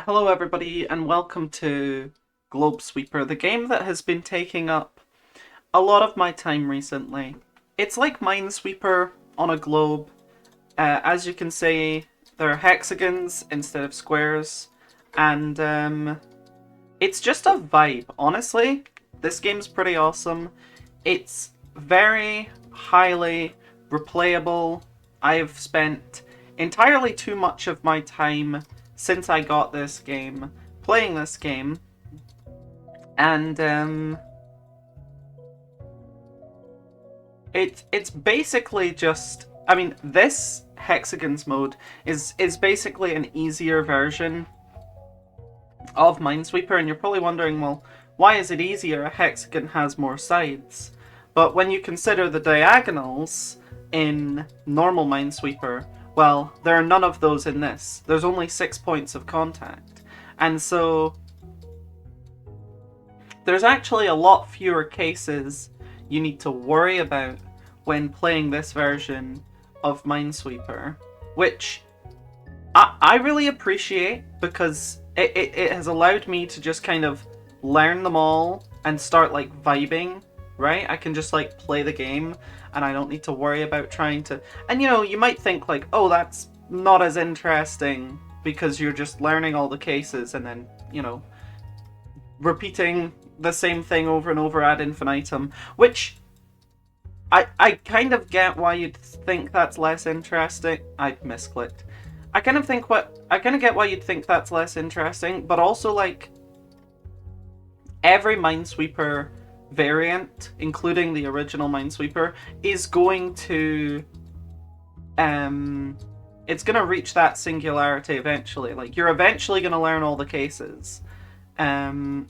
Hello everybody and welcome to Sweeper, the game that has been taking up a lot of my time recently. It's like Minesweeper on a globe. As you can see, there are hexagons instead of squares, and it's just a vibe. Honestly, this game's pretty awesome. It's very highly replayable. I've spent entirely too much of my time since I got this game playing this game, and it's basically just, I mean, this hexagons mode is basically an easier version of Minesweeper, and you're probably wondering, well, why is it easier? A hexagon has more sides. But when you consider the diagonals in normal Minesweeper, well, there are none of those in this. There's only 6 points of contact. And so there's actually a lot fewer cases you need to worry about when playing this version of Minesweeper, which I really appreciate because it has allowed me to just kind of learn them all and start like vibing, right? I can just like play the game and I don't need to worry about trying to... And you know, you might think like, oh, that's not as interesting because you're just learning all the cases and then, you know, repeating the same thing over and over ad infinitum, which I kind of get why you'd think that's less interesting. I misclicked. I kind of get why you'd think that's less interesting, but also like every Minesweeper variant, including the original Minesweeper, is going to it's going to reach that singularity eventually. Like, you're eventually going to learn all the cases, no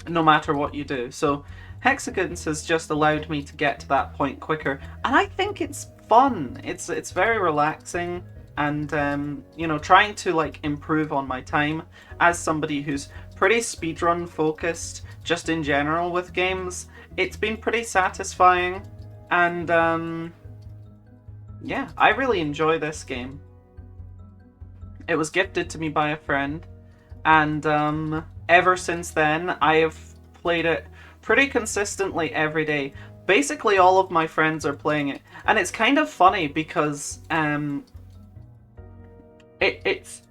matter what you do. So hexagons has just allowed me to get to that point quicker, and I think it's fun. It's very relaxing, and you know, trying to like improve on my time as somebody who's pretty speedrun focused just in general with games, it's been pretty satisfying, and yeah, I really enjoy this game. It was gifted to me by a friend, and ever since then I have played it pretty consistently every day. Basically all of my friends are playing it, and it's kind of funny because it's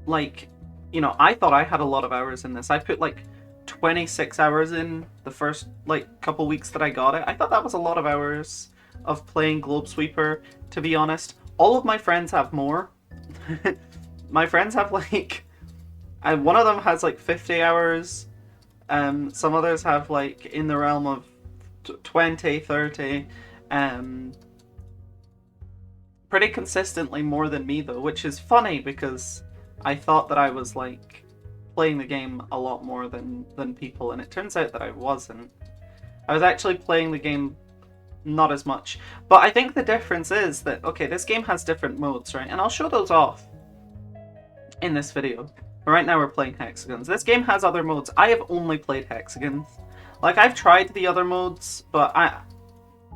like, you know, I thought I had a lot of hours in this. I put like 26 hours in the first like couple weeks that I got it. I thought that was a lot of hours of playing Sweeper, to be honest. All of my friends have more. My friends have like, one of them has like 50 hours. Some others have like in the realm of 20, 30. Pretty consistently more than me though, which is funny because I thought that I was like playing the game a lot more than people, and it turns out that I wasn't. I was actually playing the game not as much. But I think the difference is that, okay, this game has different modes, right? And I'll show those off in this video. But right now we're playing hexagons. This game has other modes. I have only played hexagons. Like, I've tried the other modes, but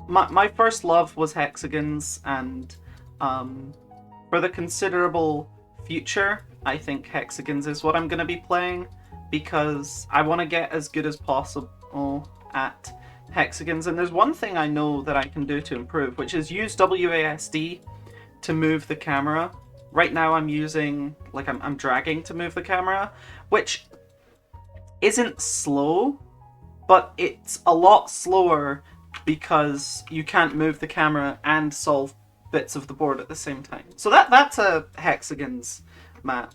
my first love was hexagons, and for the considerable future, I think hexagons is what I'm going to be playing, because I want to get as good as possible at hexagons. And there's one thing I know that I can do to improve, which is use WASD to move the camera. Right now I'm using, like, I'm dragging to move the camera, which isn't slow, but it's a lot slower because you can't move the camera and solve bits of the board at the same time. So that's a hexagons map.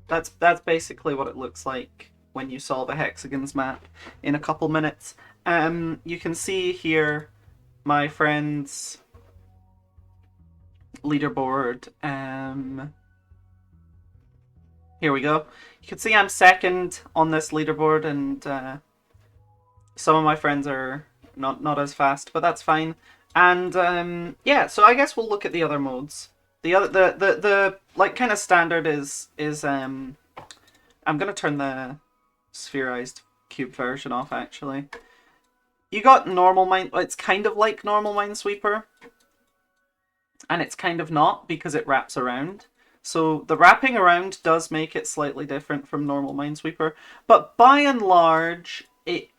That's basically what it looks like when you solve a hexagons map in a couple minutes. You can see here my friend's leaderboard. Here we go. You can see I'm second on this leaderboard, and some of my friends are not as fast, but that's fine. And yeah, so I guess we'll look at the other modes. The like kind of standard is I'm gonna turn the spherized cube version off, actually. You got normal mine. It's kind of like normal Minesweeper. and it's kind of not because it wraps around. So the wrapping around does make it slightly different from normal Minesweeper, but by and large, it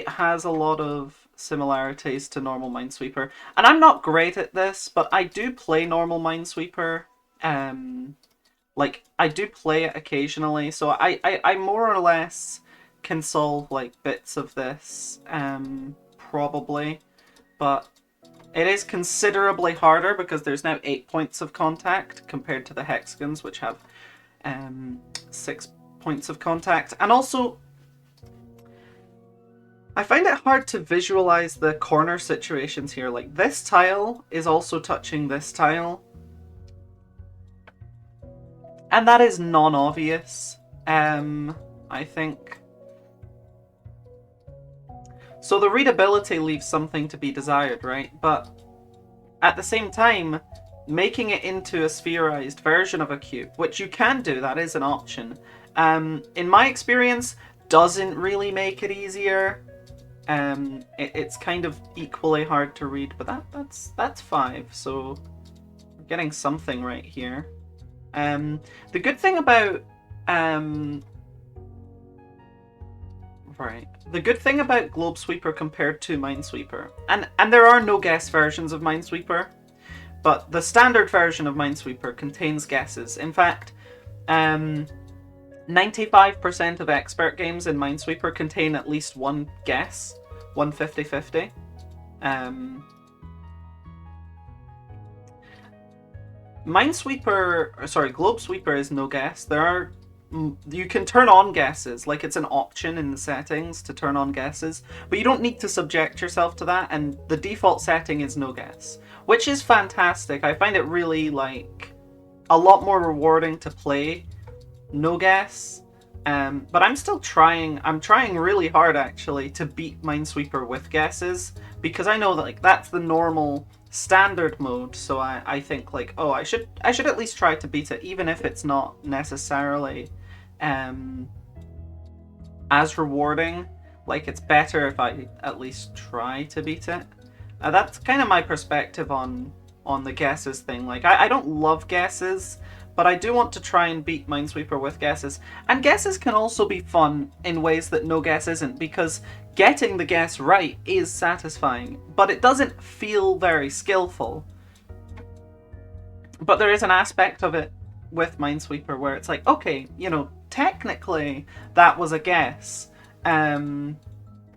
has a lot of similarities to normal Minesweeper. And I'm not great at this, but I do play normal Minesweeper. Like I do play it occasionally, so I more or less can solve like bits of this, probably, but it is considerably harder because there's now 8 points of contact compared to the hexagons, which have 6 points of contact. And also, I find it hard to visualize the corner situations here. Like, this tile is also touching this tile, and that is non-obvious, I think. So the readability leaves something to be desired, right? But at the same time, making it into a spherized version of a cube, which you can do, that is an option, in my experience, doesn't really make it easier. It's kind of equally hard to read, but that's 5, so we're getting something right here. The good thing about the good thing about Globesweeper compared to Minesweeper, and there are no guess versions of Minesweeper, but the standard version of Minesweeper contains guesses. In fact, 95% of expert games in Minesweeper contain at least one guess, one 50-50. Globesweeper is no guess. You can turn on guesses, like it's an option in the settings to turn on guesses, but you don't need to subject yourself to that, and the default setting is no guess, which is fantastic. I find it really, like, a lot more rewarding to play no guess, but I'm still trying. I'm trying really hard, actually, to beat Minesweeper with guesses, because I know that, like, that's the normal standard mode, so I think, like, oh, I should at least try to beat it, even if it's not necessarily as rewarding. Like, it's better if I at least try to beat it. That's kind of my perspective on the guesses thing. Like, I don't love guesses, but I do want to try and beat Minesweeper with guesses. And guesses can also be fun in ways that no guess isn't, because getting the guess right is satisfying, but it doesn't feel very skillful. But there is an aspect of it with Minesweeper where it's like, okay, you know, technically that was a guess.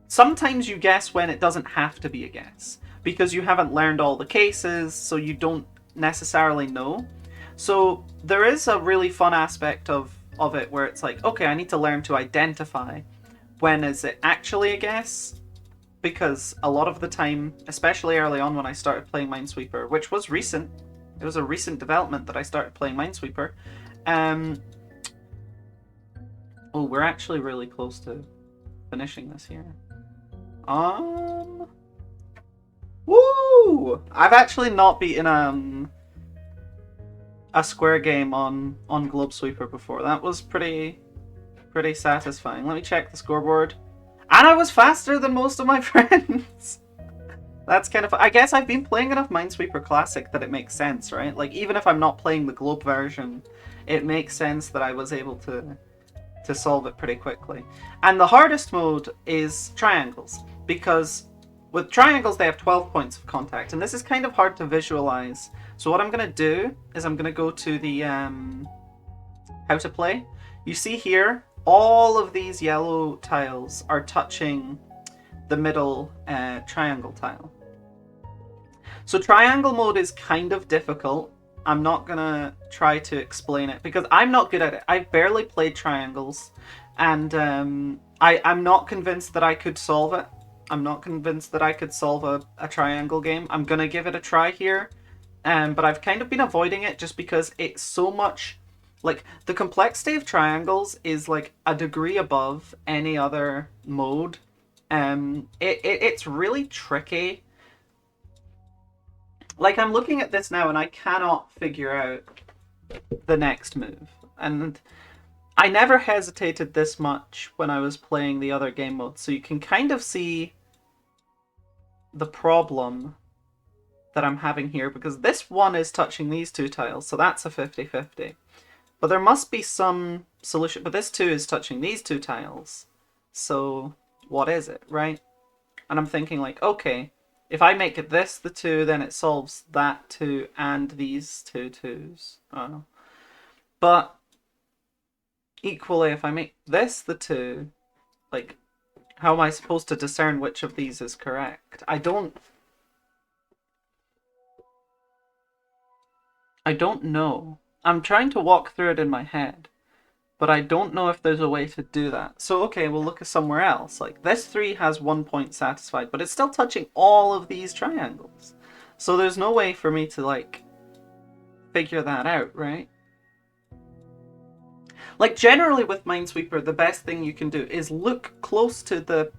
Sometimes you guess when it doesn't have to be a guess, because you haven't learned all the cases, so you don't necessarily know. So there is a really fun aspect of it where it's like, okay, I need to learn to identify when is it actually a guess, because a lot of the time, especially early on when I started playing Minesweeper, which was recent, it was a recent development that I started playing Minesweeper. Oh, we're actually really close to finishing this here. Woo! I've actually not beaten a square game on Globesweeper before. That was pretty satisfying. Let me check the scoreboard. And I was faster than most of my friends. That's kind of... I guess I've been playing enough Minesweeper Classic that it makes sense, right? Like, even if I'm not playing the Globe version, it makes sense that I was able to solve it pretty quickly. And the hardest mode is triangles, because with triangles they have 12 points of contact, and this is kind of hard to visualize. So what I'm going to do is I'm going to go to the how to play. You see here, all of these yellow tiles are touching the middle triangle tile. So triangle mode is kind of difficult. I'm not gonna try to explain it because I'm not good at it. I've barely played triangles, and I'm not convinced that I could solve it. I'm not convinced that I could solve a triangle game. I'm gonna give it a try here, but I've kind of been avoiding it just because it's so much... Like, the complexity of triangles is like a degree above any other mode. It's really tricky. Like, I'm looking at this now and I cannot figure out the next move. And I never hesitated this much when I was playing the other game modes, so you can kind of see the problem that I'm having here, because this one is touching these two tiles, so that's a 50-50. But there must be some solution. But this 2 is touching these two tiles, so what is it, right? And I'm thinking like, okay, if I make it this the 2, then it solves that 2 and these two 2s. Oh. But equally, if I make this the 2, like, how am I supposed to discern which of these is correct? I don't know. I'm trying to walk through it in my head, but I don't know if there's a way to do that. So, okay, we'll look at somewhere else. Like, this 3 has 1 point satisfied, but it's still touching all of these triangles. So there's no way for me to, like, figure that out, right? Like, generally with Minesweeper, the best thing you can do is look close to the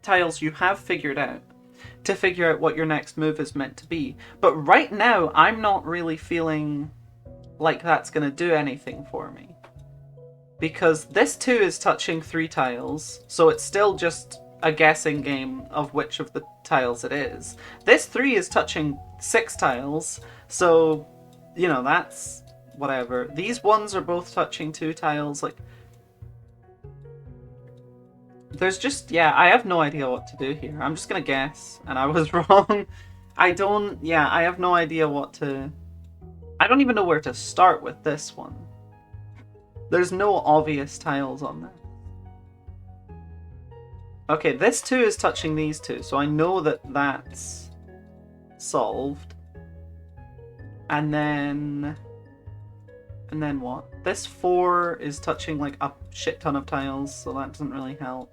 tiles you have figured out to figure out what your next move is meant to be. But right now, I'm not really feeling like that's going to do anything for me. Because this 2 is touching 3 tiles, so it's still just a guessing game of which of the tiles it is. This 3 is touching 6 tiles, so, you know, that's whatever. These ones are both touching 2 tiles, like... There's just, yeah, I have no idea what to do here. I'm just gonna guess, and I was wrong. I have no idea what to... I don't even know where to start with this one. There's no obvious tiles on there. Okay, this 2 is touching these 2, so I know that that's solved. And then what? This 4 is touching like a shit ton of tiles, so that doesn't really help.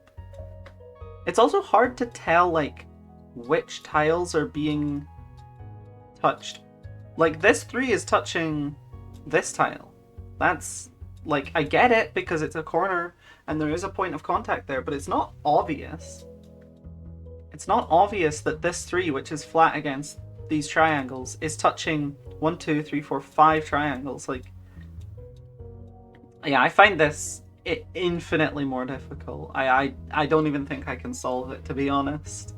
It's also hard to tell like which tiles are being touched. Like this 3 is touching this tile. That's like, I get it because it's a corner and there is a point of contact there, but it's not obvious. It's not obvious that this 3, which is flat against these triangles, is touching 1, 2, 3, 4, 5 triangles. Like, yeah, I find this infinitely more difficult. I don't even think I can solve it, to be honest.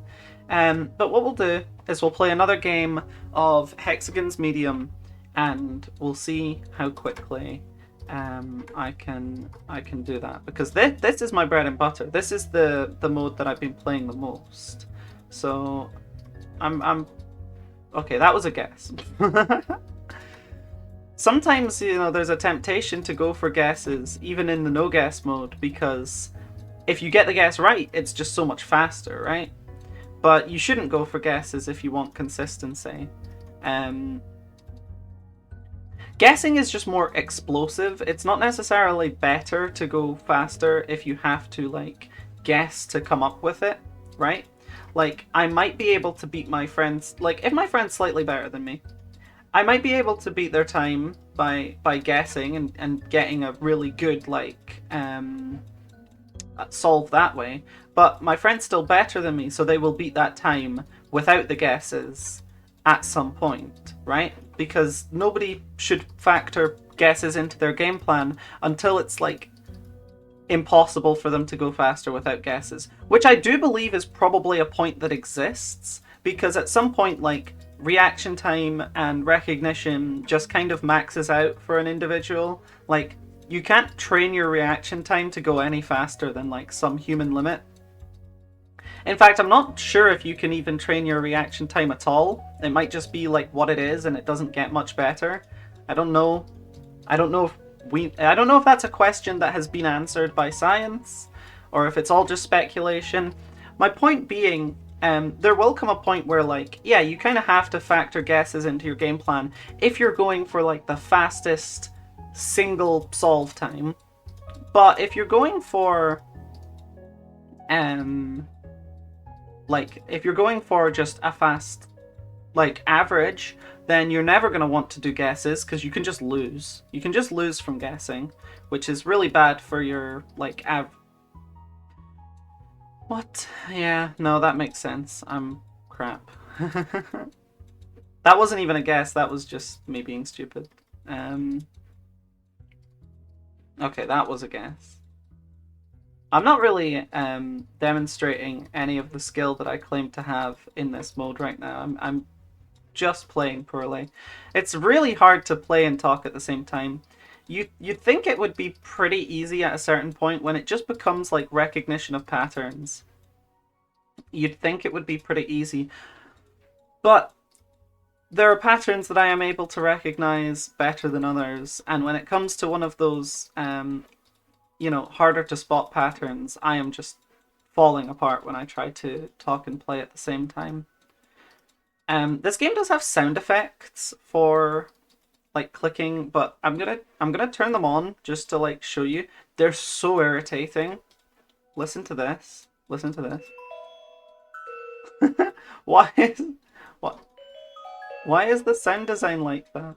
But what we'll do is we'll play another game of Hexagon's Medium, and we'll see how quickly I can do that, because this is my bread and butter. This is the mode that I've been playing the most. So I'm okay. That was a guess. Sometimes, you know, there's a temptation to go for guesses even in the no guess mode, because if you get the guess right, it's just so much faster, right? But you shouldn't go for guesses if you want consistency. Guessing is just more explosive. It's not necessarily better to go faster if you have to, like, guess to come up with it, right? Like, I might be able to beat my friends... Like, if my friend's slightly better than me, I might be able to beat their time by guessing and getting a really good, like, solve that way. But my friend's still better than me, so they will beat that time without the guesses at some point, right? Because nobody should factor guesses into their game plan until it's, like, impossible for them to go faster without guesses. Which I do believe is probably a point that exists, because at some point, like, reaction time and recognition just kind of maxes out for an individual. Like, you can't train your reaction time to go any faster than, like, some human limit. In fact, I'm not sure if you can even train your reaction time at all. It might just be like what it is and it doesn't get much better. I don't know. I don't know if that's a question that has been answered by science, or if it's all just speculation. My point being, there will come a point where, like, yeah, you kind of have to factor guesses into your game plan if you're going for, like, the fastest single solve time. But if you're going for, like, if you're going for just a fast, like, average, then you're never going to want to do guesses, because you can just lose. You can just lose from guessing, which is really bad for your, like, What? Yeah, no, that makes sense. I'm crap. That wasn't even a guess, that was just me being stupid. Okay, that was a guess. I'm not really demonstrating any of the skill that I claim to have in this mode right now. I'm just playing poorly. It's really hard to play and talk at the same time. You'd think it would be pretty easy at a certain point when it just becomes like recognition of patterns. You'd think it would be pretty easy. But there are patterns that I am able to recognize better than others, and when it comes to one of those, you know, harder to spot patterns, I am just falling apart when I try to talk and play at the same time. This game does have sound effects for like clicking, but I'm gonna turn them on just to like show you. They're so irritating. Listen to this. Listen to this. Why is what? Why is the sound design like that?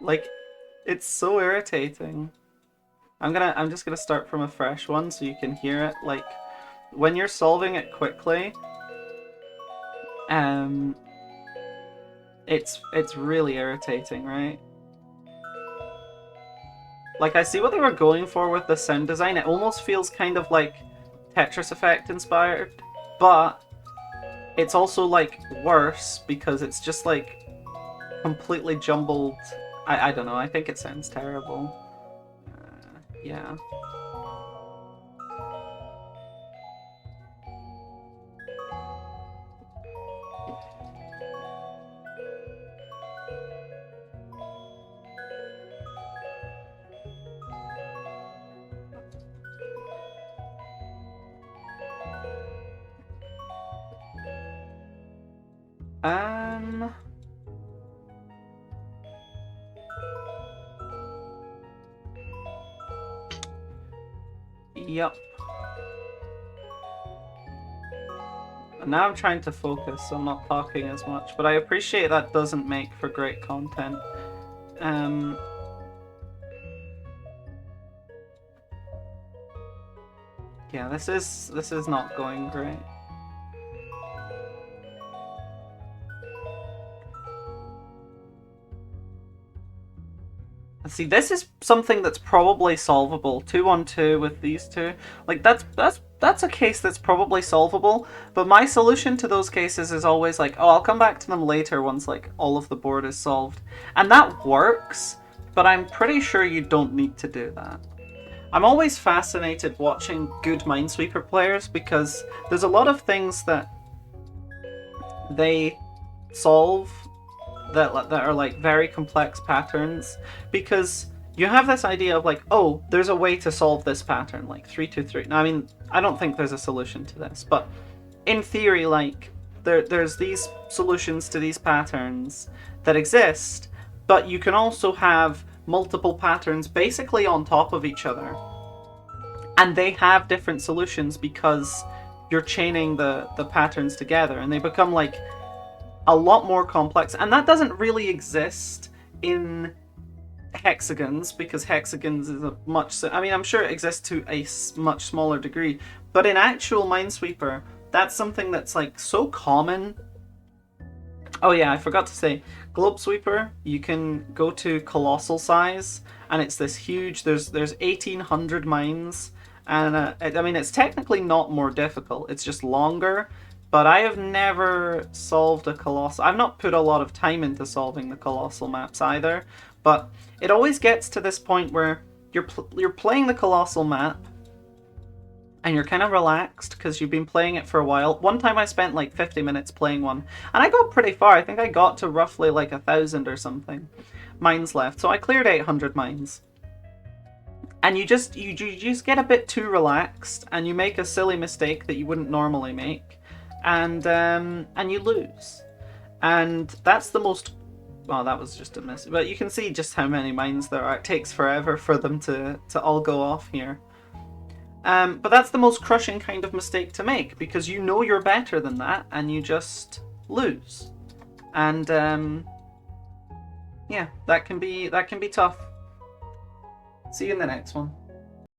Like, it's so irritating. I'm just gonna start from a fresh one so you can hear it. Like, when you're solving it quickly, it's really irritating, right? Like, I see what they were going for with the sound design. It almost feels kind of like Tetris Effect inspired, but it's also like worse because it's just like completely jumbled. I don't know. I think it sounds terrible. Yeah. Um. Yep. Now I'm trying to focus, so I'm not talking as much, but I appreciate that doesn't make for great content. Yeah, this is not going great. See, this is something that's probably solvable. 2-on-2 with these two. Like, that's a case that's probably solvable, but my solution to those cases is always like, oh, I'll come back to them later once, like, all of the board is solved. And that works, but I'm pretty sure you don't need to do that. I'm always fascinated watching good Minesweeper players because there's a lot of things that they solve that are like very complex patterns, because you have this idea of like, oh, there's a way to solve this pattern, like 3-2-3. Now, I mean, I don't think there's a solution to this, but in theory, like there's these solutions to these patterns that exist, but you can also have multiple patterns basically on top of each other, and they have different solutions because you're chaining the patterns together, and they become like a lot more complex. And that doesn't really exist in hexagons, because hexagons is a much, I mean, I'm sure it exists to a much smaller degree, but in actual Minesweeper, that's something that's like so common. Oh yeah, I forgot to say, Globe Sweeper, you can go to colossal size, and it's this huge, there's 1800 mines, and I mean, it's technically not more difficult, it's just longer. But I have never solved a colossal. I've not put a lot of time into solving the colossal maps either. But it always gets to this point where you're playing the colossal map, and you're kind of relaxed because you've been playing it for a while. One time I spent like 50 minutes playing one, and I got pretty far. I think I got to roughly like 1,000 or something mines left. So I cleared 800 mines. And you just get a bit too relaxed, and you make a silly mistake that you wouldn't normally make. And you lose, and that's the most. Well, that was just a miss, but you can see just how many mines there are. It takes forever for them to all go off here. But that's the most crushing kind of mistake to make, because you know you're better than that, and you just lose. And yeah, that can be tough. See you in the next one.